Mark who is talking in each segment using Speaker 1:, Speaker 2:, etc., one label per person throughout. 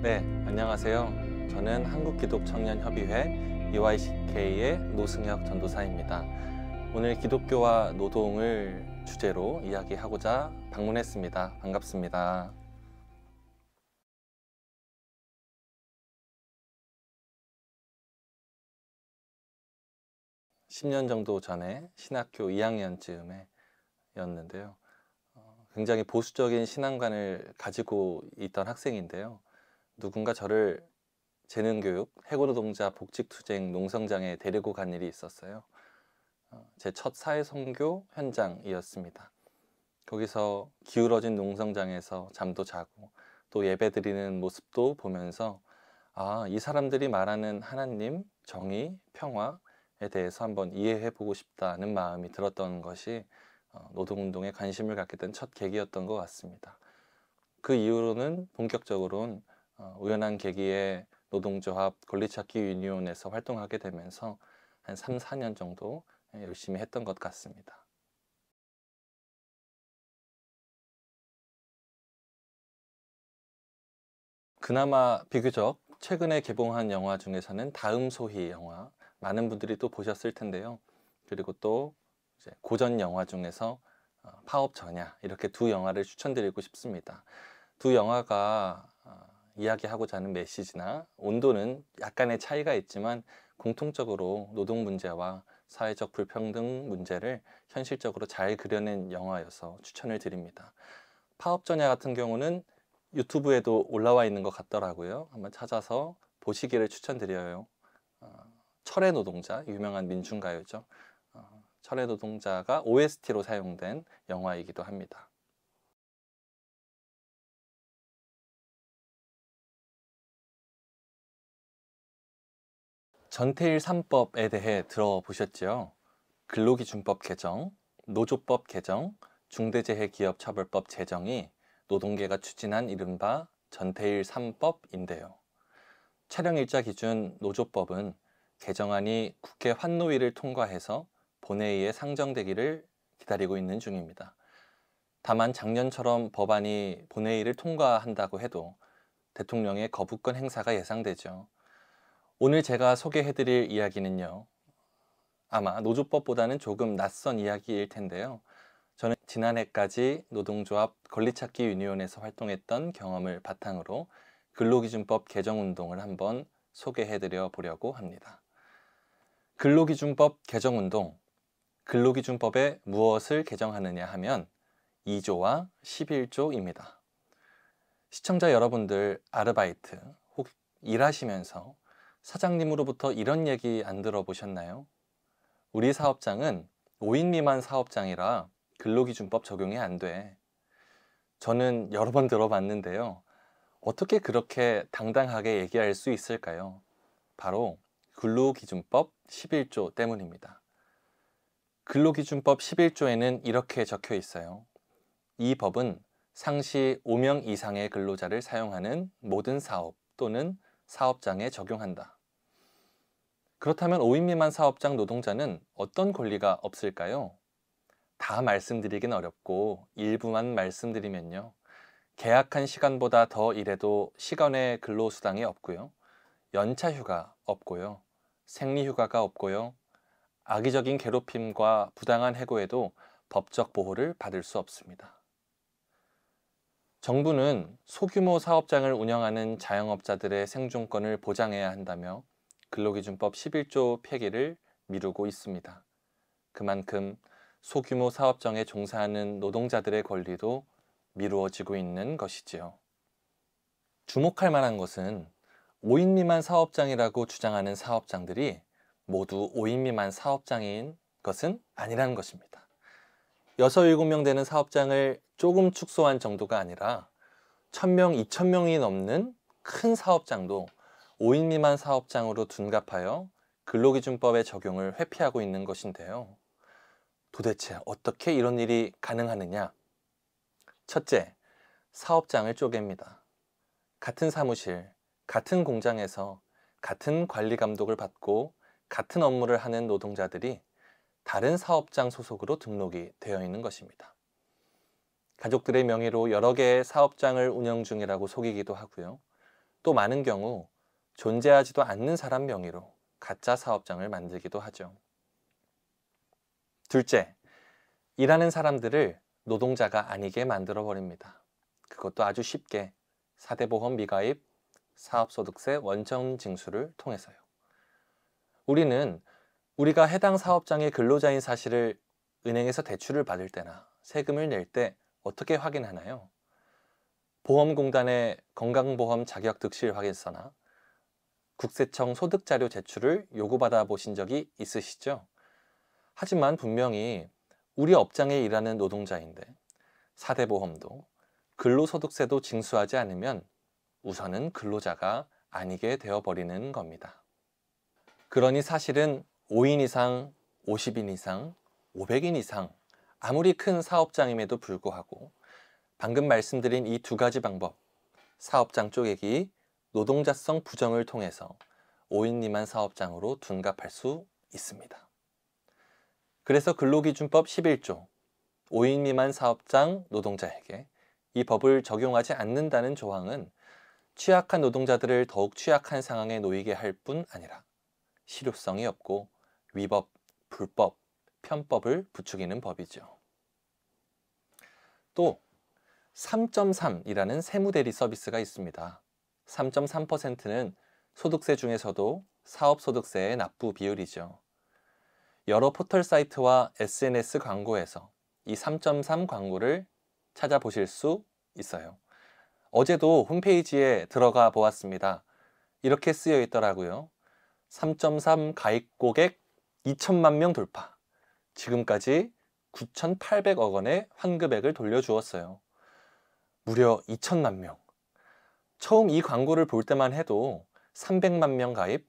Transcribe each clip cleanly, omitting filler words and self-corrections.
Speaker 1: 네, 안녕하세요. 저는 한국기독청년협의회 EYCK의 노승혁 전도사입니다. 오늘 기독교와 노동을 주제로 이야기하고자 방문했습니다. 반갑습니다. (10년) 정도 전에 신학교 2학년쯤에 였는데요. 굉장히 보수적인 신앙관을 가지고 있던 학생인데요. 누군가 저를 재능교육, 해고노동자 복직투쟁 농성장에 데리고 간 일이 있었어요. 제 첫 사회선교 현장이었습니다. 거기서 기울어진 농성장에서 잠도 자고 또 예배드리는 모습도 보면서 이 사람들이 말하는 하나님, 정의, 평화에 대해서 한번 이해해 보고 싶다는 마음이 들었던 것이 노동운동에 관심을 갖게 된 첫 계기였던 것 같습니다. 그 이후로는 본격적으로는 우연한 계기에 노동조합 권리찾기 유니온에서 활동하게 되면서 한 3, 4년 정도 열심히 했던 것 같습니다. 그나마 비교적 최근에 개봉한 영화 중에서는 다음 소희 영화, 많은 분들이 또 보셨을 텐데요. 그리고 또 이제 고전 영화 중에서 파업 전야, 이렇게 두 영화를 추천드리고 싶습니다. 두 영화가 이야기하고자 하는 메시지나 온도는 약간의 차이가 있지만 공통적으로 노동 문제와 사회적 불평등 문제를 현실적으로 잘 그려낸 영화여서 추천을 드립니다. 파업 전야 같은 경우는 유튜브에도 올라와 있는 것 같더라고요. 한번 찾아서 보시기를 추천드려요. 철의 노동자, 유명한 민중가요죠. 철의 노동자가 OST로 사용된 영화이기도 합니다. 전태일 3법에 대해 들어보셨죠? 근로기준법 개정, 노조법 개정, 중대재해기업처벌법 제정이 노동계가 추진한 이른바 전태일 3법인데요. 촬영일자 기준 노조법은 개정안이 국회 환노위를 통과해서 본회의에 상정되기를 기다리고 있는 중입니다. 다만 작년처럼 법안이 본회의를 통과한다고 해도 대통령의 거부권 행사가 예상되죠. 오늘 제가 소개해드릴 이야기는요, 아마 노조법보다는 조금 낯선 이야기일 텐데요. 저는 지난해까지 노동조합 권리찾기 유니온에서 활동했던 경험을 바탕으로 근로기준법 개정운동을 한번 소개해드려 보려고 합니다. 근로기준법 개정운동, 근로기준법에 무엇을 개정하느냐 하면 2조와 11조입니다. 시청자 여러분들 아르바이트 혹 일하시면서 사장님으로부터 이런 얘기 안 들어보셨나요? 우리 사업장은 5인 미만 사업장이라 근로기준법 적용이 안 돼. 저는 여러 번 들어봤는데요. 어떻게 그렇게 당당하게 얘기할 수 있을까요? 바로 근로기준법 11조 때문입니다. 근로기준법 11조에는 이렇게 적혀 있어요. 이 법은 상시 5명 이상의 근로자를 사용하는 모든 사업 또는 사업장에 적용한다. 그렇다면 5인 미만 사업장 노동자는 어떤 권리가 없을까요? 다 말씀드리긴 어렵고 일부만 말씀드리면요. 계약한 시간보다 더 일해도 시간외 근로수당이 없고요. 연차휴가 없고요. 생리휴가가 없고요. 악의적인 괴롭힘과 부당한 해고에도 법적 보호를 받을 수 없습니다. 정부는 소규모 사업장을 운영하는 자영업자들의 생존권을 보장해야 한다며 근로기준법 11조 폐기를 미루고 있습니다. 그만큼 소규모 사업장에 종사하는 노동자들의 권리도 미루어지고 있는 것이지요. 주목할 만한 것은 5인 미만 사업장이라고 주장하는 사업장들이 모두 5인 미만 사업장인 것은 아니라는 것입니다. 6, 7명 되는 사업장을 조금 축소한 정도가 아니라 1000명, 2000명이 넘는 큰 사업장도 5인 미만 사업장으로 둔갑하여 근로기준법의 적용을 회피하고 있는 것인데요. 도대체 어떻게 이런 일이 가능하느냐? 첫째, 사업장을 쪼갭니다. 같은 사무실, 같은 공장에서 같은 관리 감독을 받고 같은 업무를 하는 노동자들이 다른 사업장 소속으로 등록이 되어 있는 것입니다. 가족들의 명의로 여러 개의 사업장을 운영 중이라고 속이기도 하고요. 또 많은 경우 존재하지도 않는 사람 명의로 가짜 사업장을 만들기도 하죠. 둘째, 일하는 사람들을 노동자가 아니게 만들어 버립니다. 그것도 아주 쉽게 4대 보험 미가입, 사업소득세 원천 징수를 통해서요. 우리는 우리가 해당 사업장의 근로자인 사실을 은행에서 대출을 받을 때나 세금을 낼 때 어떻게 확인하나요? 보험공단의 건강보험 자격득실 확인서나 국세청 소득자료 제출을 요구받아 보신 적이 있으시죠? 하지만 분명히 우리 업장에 일하는 노동자인데 4대 보험도 근로소득세도 징수하지 않으면 우선은 근로자가 아니게 되어버리는 겁니다. 그러니 사실은 5인 이상, 50인 이상, 500인 이상 아무리 큰 사업장임에도 불구하고 방금 말씀드린 이 두 가지 방법, 사업장 쪼개기, 노동자성 부정을 통해서 5인 미만 사업장으로 둔갑할 수 있습니다. 그래서 근로기준법 11조 5인 미만 사업장 노동자에게 이 법을 적용하지 않는다는 조항은 취약한 노동자들을 더욱 취약한 상황에 놓이게 할 뿐 아니라 실효성이 없고 위법, 불법, 편법을 부추기는 법이죠. 또 3.3이라는 세무대리 서비스가 있습니다. 3.3%는 소득세 중에서도 사업소득세의 납부 비율이죠. 여러 포털 사이트와 SNS 광고에서 이 3.3 광고를 찾아보실 수 있어요. 어제도 홈페이지에 들어가 보았습니다. 이렇게 쓰여 있더라고요. 3.3 가입 고객 2천만 명 돌파. 지금까지 9,800억 원의 환급액을 돌려주었어요. 무려 2천만 명. 처음 이 광고를 볼 때만 해도 300만 명 가입,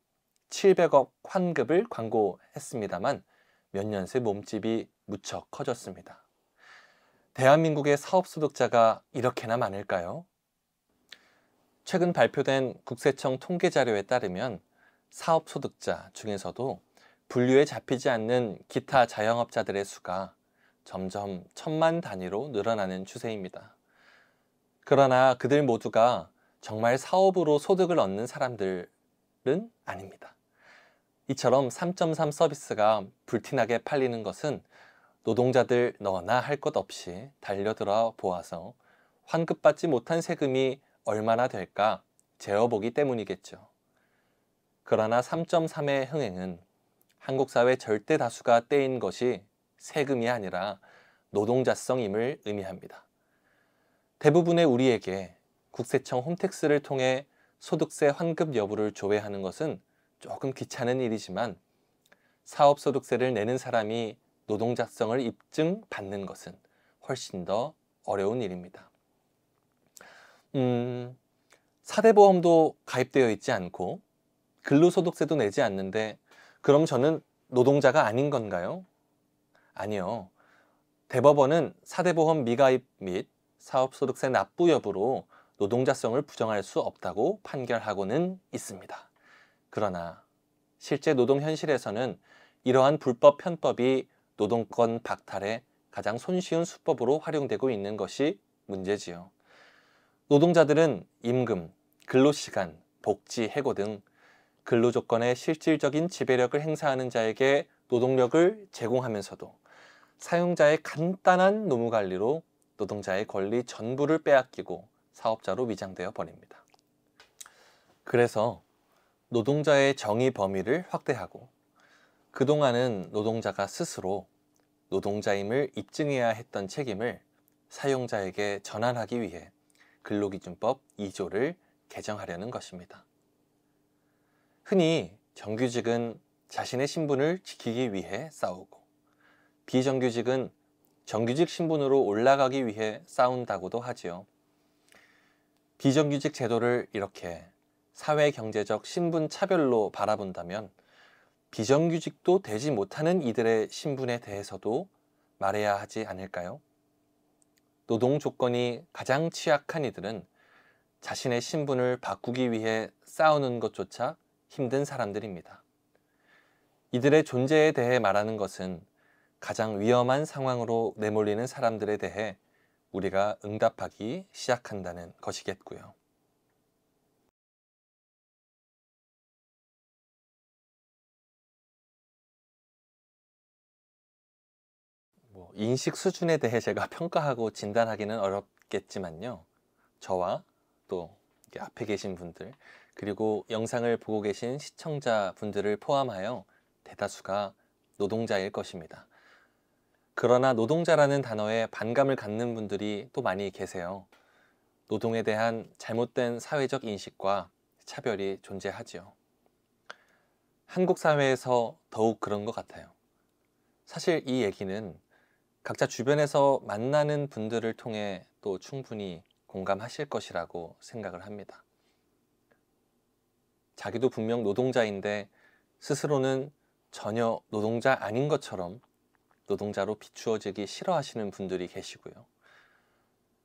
Speaker 1: 700억 환급을 광고했습니다만 몇 년 새 몸집이 무척 커졌습니다. 대한민국의 사업소득자가 이렇게나 많을까요? 최근 발표된 국세청 통계자료에 따르면 사업소득자 중에서도 분류에 잡히지 않는 기타 자영업자들의 수가 점점 천만 단위로 늘어나는 추세입니다. 그러나 그들 모두가 정말 사업으로 소득을 얻는 사람들은 아닙니다. 이처럼 3.3 서비스가 불티나게 팔리는 것은 노동자들 너나 할 것 없이 달려들어 보아서 환급받지 못한 세금이 얼마나 될까 재어보기 때문이겠죠. 그러나 3.3의 흥행은 한국 사회 절대 다수가 떼인 것이 세금이 아니라 노동자성임을 의미합니다. 대부분의 우리에게 국세청 홈택스를 통해 소득세 환급 여부를 조회하는 것은 조금 귀찮은 일이지만 사업소득세를 내는 사람이 노동자성을 입증받는 것은 훨씬 더 어려운 일입니다. 4대 보험도 가입되어 있지 않고 근로소득세도 내지 않는데 그럼 저는 노동자가 아닌 건가요? 아니요. 대법원은 4대 보험 미가입 및 사업소득세 납부 여부로 노동자성을 부정할 수 없다고 판결하고는 있습니다. 그러나 실제 노동 현실에서는 이러한 불법 편법이 노동권 박탈에 가장 손쉬운 수법으로 활용되고 있는 것이 문제지요. 노동자들은 임금, 근로시간, 복지, 해고 등 근로조건의 실질적인 지배력을 행사하는 자에게 노동력을 제공하면서도 사용자의 간단한 노무관리로 노동자의 권리 전부를 빼앗기고 사업자로 위장되어 버립니다. 그래서 노동자의 정의 범위를 확대하고 그동안은 노동자가 스스로 노동자임을 입증해야 했던 책임을 사용자에게 전환하기 위해 근로기준법 2조를 개정하려는 것입니다. 흔히 정규직은 자신의 신분을 지키기 위해 싸우고 비정규직은 정규직 신분으로 올라가기 위해 싸운다고도 하지요. 비정규직 제도를 이렇게 사회경제적 신분 차별로 바라본다면 비정규직도 되지 못하는 이들의 신분에 대해서도 말해야 하지 않을까요? 노동 조건이 가장 취약한 이들은 자신의 신분을 바꾸기 위해 싸우는 것조차 힘든 사람들입니다. 이들의 존재에 대해 말하는 것은 가장 위험한 상황으로 내몰리는 사람들에 대해 우리가 응답하기 시작한다는 것이겠고요. 인식 수준에 대해 제가 평가하고 진단하기는 어렵겠지만요. 저와 또 이렇게 앞에 계신 분들, 그리고 영상을 보고 계신 시청자분들을 포함하여 대다수가 노동자일 것입니다. 그러나 노동자라는 단어에 반감을 갖는 분들이 또 많이 계세요. 노동에 대한 잘못된 사회적 인식과 차별이 존재하지요. 한국 사회에서 더욱 그런 것 같아요. 사실 이 얘기는 각자 주변에서 만나는 분들을 통해 또 충분히 공감하실 것이라고 생각을 합니다. 자기도 분명 노동자인데 스스로는 전혀 노동자 아닌 것처럼 노동자로 비추어지기 싫어하시는 분들이 계시고요.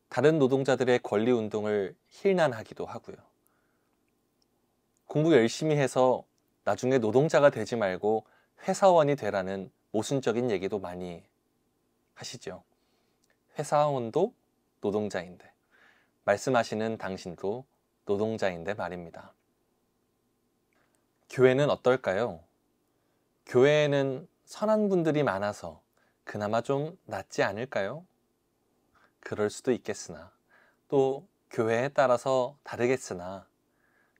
Speaker 1: 다른 노동자들의 권리 운동을 힐난하기도 하고요. 공부 열심히 해서 나중에 노동자가 되지 말고 회사원이 되라는 모순적인 얘기도 많이 하시죠. 회사원도 노동자인데, 말씀하시는 당신도 노동자인데 말입니다. 교회는 어떨까요? 교회에는 선한 분들이 많아서 그나마 좀 낫지 않을까요? 그럴 수도 있겠으나, 또 교회에 따라서 다르겠으나,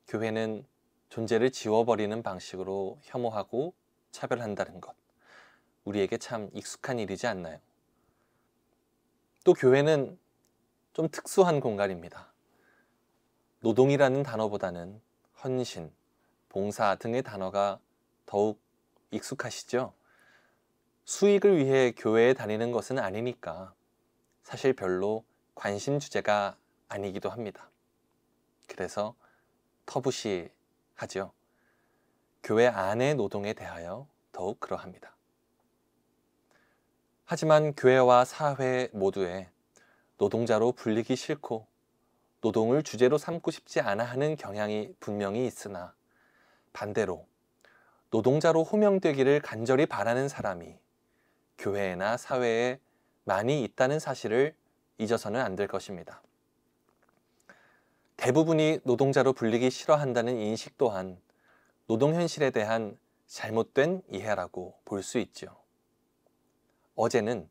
Speaker 1: 교회는 존재를 지워버리는 방식으로 혐오하고 차별한다는 것, 우리에게 참 익숙한 일이지 않나요? 또 교회는 좀 특수한 공간입니다. 노동이라는 단어보다는 헌신, 봉사 등의 단어가 더욱 익숙하시죠? 수익을 위해 교회에 다니는 것은 아니니까 사실 별로 관심 주제가 아니기도 합니다. 그래서 터부시하죠. 교회 안의 노동에 대하여 더욱 그러합니다. 하지만 교회와 사회 모두에 노동자로 불리기 싫고 노동을 주제로 삼고 싶지 않아 하는 경향이 분명히 있으나, 반대로 노동자로 호명되기를 간절히 바라는 사람이 교회나 사회에 많이 있다는 사실을 잊어서는 안 될 것입니다. 대부분이 노동자로 불리기 싫어한다는 인식 또한 노동 현실에 대한 잘못된 이해라고 볼 수 있죠. 어제는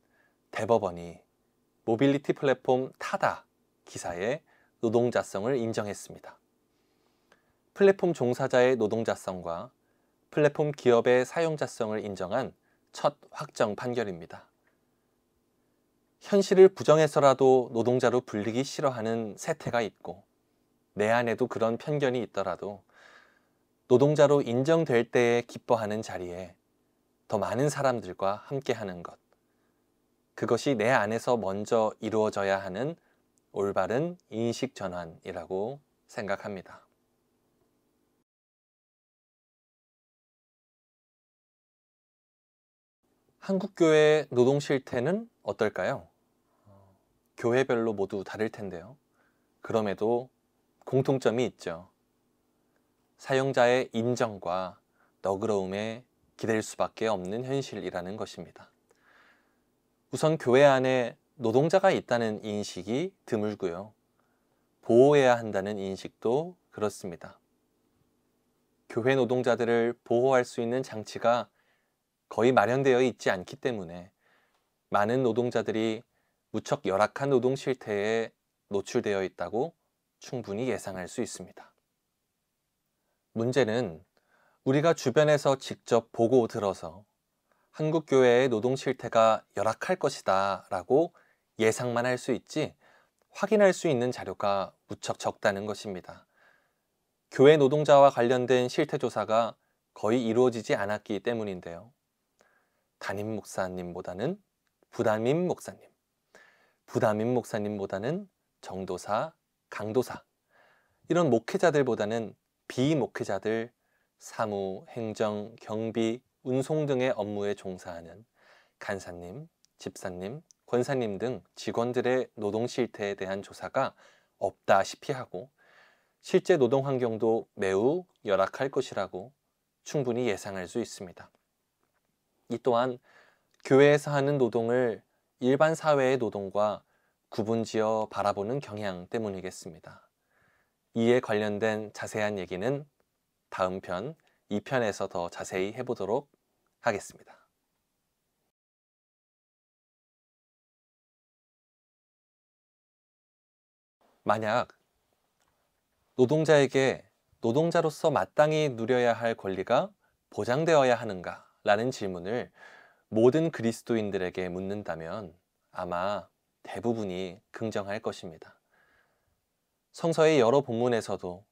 Speaker 1: 대법원이 모빌리티 플랫폼 타다 기사의 노동자성을 인정했습니다. 플랫폼 종사자의 노동자성과 플랫폼 기업의 사용자성을 인정한 첫 확정 판결입니다. 현실을 부정해서라도 노동자로 불리기 싫어하는 세태가 있고, 내 안에도 그런 편견이 있더라도 노동자로 인정될 때에 기뻐하는 자리에 더 많은 사람들과 함께하는 것, 그것이 내 안에서 먼저 이루어져야 하는 올바른 인식 전환이라고 생각합니다. 한국교회의 노동 실태는 어떨까요? 교회별로 모두 다를 텐데요. 그럼에도 공통점이 있죠. 사용자의 인정과 너그러움에 기댈 수밖에 없는 현실이라는 것입니다. 우선 교회 안에 노동자가 있다는 인식이 드물고요. 보호해야 한다는 인식도 그렇습니다. 교회 노동자들을 보호할 수 있는 장치가 거의 마련되어 있지 않기 때문에 많은 노동자들이 무척 열악한 노동 실태에 노출되어 있다고 충분히 예상할 수 있습니다. 문제는 우리가 주변에서 직접 보고 들어서 한국 교회의 노동 실태가 열악할 것이다 라고 예상만 할 수 있지 확인할 수 있는 자료가 무척 적다는 것입니다. 교회 노동자와 관련된 실태 조사가 거의 이루어지지 않았기 때문인데요. 담임 목사님보다는 부담임 목사님, 부담임 목사님보다는 정도사, 강도사, 이런 목회자들보다는 비목회자들, 사무, 행정, 경비, 운송 등의 업무에 종사하는 간사님, 집사님, 권사님 등 직원들의 노동 실태에 대한 조사가 없다시피 하고, 실제 노동 환경도 매우 열악할 것이라고 충분히 예상할 수 있습니다. 이 또한 교회에서 하는 노동을 일반 사회의 노동과 구분지어 바라보는 경향 때문이겠습니다. 이에 관련된 자세한 얘기는 다음 편 2편에서 더 자세히 해보도록 하겠습니다. 만약 노동자에게 노동자로서 마땅히 누려야 할 권리가 보장되어야 하는가? 라는 질문을 모든 그리스도인들에게 묻는다면 아마 대부분이 긍정할 것입니다. 성서의 여러 본문에서도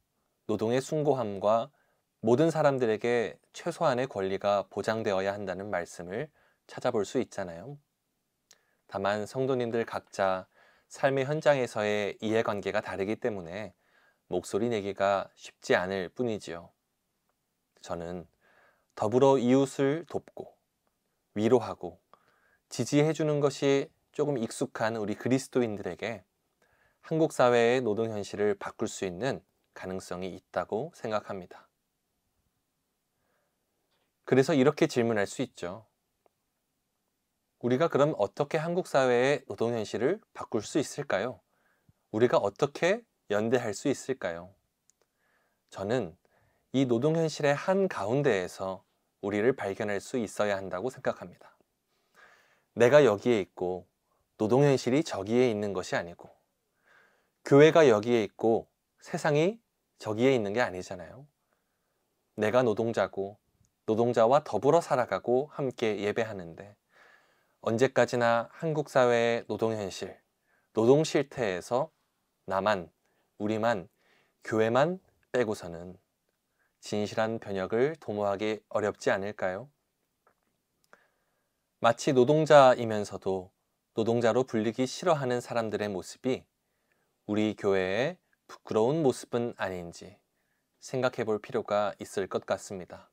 Speaker 1: 노동의 숭고함과 모든 사람들에게 최소한의 권리가 보장되어야 한다는 말씀을 찾아볼 수 있잖아요. 다만 성도님들 각자 삶의 현장에서의 이해관계가 다르기 때문에 목소리 내기가 쉽지 않을 뿐이지요. 저는 더불어 이웃을 돕고 위로하고 지지해 주는 것이 조금 익숙한 우리 그리스도인들에게 한국 사회의 노동 현실을 바꿀 수 있는 가능성이 있다고 생각합니다. 그래서 이렇게 질문할 수 있죠. 우리가 그럼 어떻게 한국 사회의 노동 현실을 바꿀 수 있을까요? 우리가 어떻게 연대할 수 있을까요? 저는 이 노동 현실의 한 가운데에서 우리를 발견할 수 있어야 한다고 생각합니다. 내가 여기에 있고 노동 현실이 저기에 있는 것이 아니고 교회가 여기에 있고 세상이 저기에 있는 게 아니잖아요. 내가 노동자고 노동자와 더불어 살아가고 함께 예배하는데 언제까지나 한국 사회의 노동 현실, 노동 실태에서 나만, 우리만, 교회만 빼고서는 진실한 변혁을 도모하기 어렵지 않을까요? 마치 노동자이면서도 노동자로 불리기 싫어하는 사람들의 모습이 우리 교회의 부끄러운 모습은 아닌지 생각해 볼 필요가 있을 것 같습니다.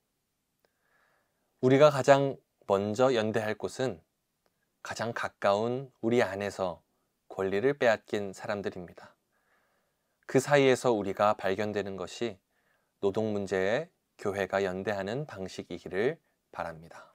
Speaker 1: 우리가 가장 먼저 연대할 곳은 가장 가까운 우리 안에서 권리를 빼앗긴 사람들입니다. 그 사이에서 우리가 발견되는 것이 노동 문제에 교회가 연대하는 방식이기를 바랍니다.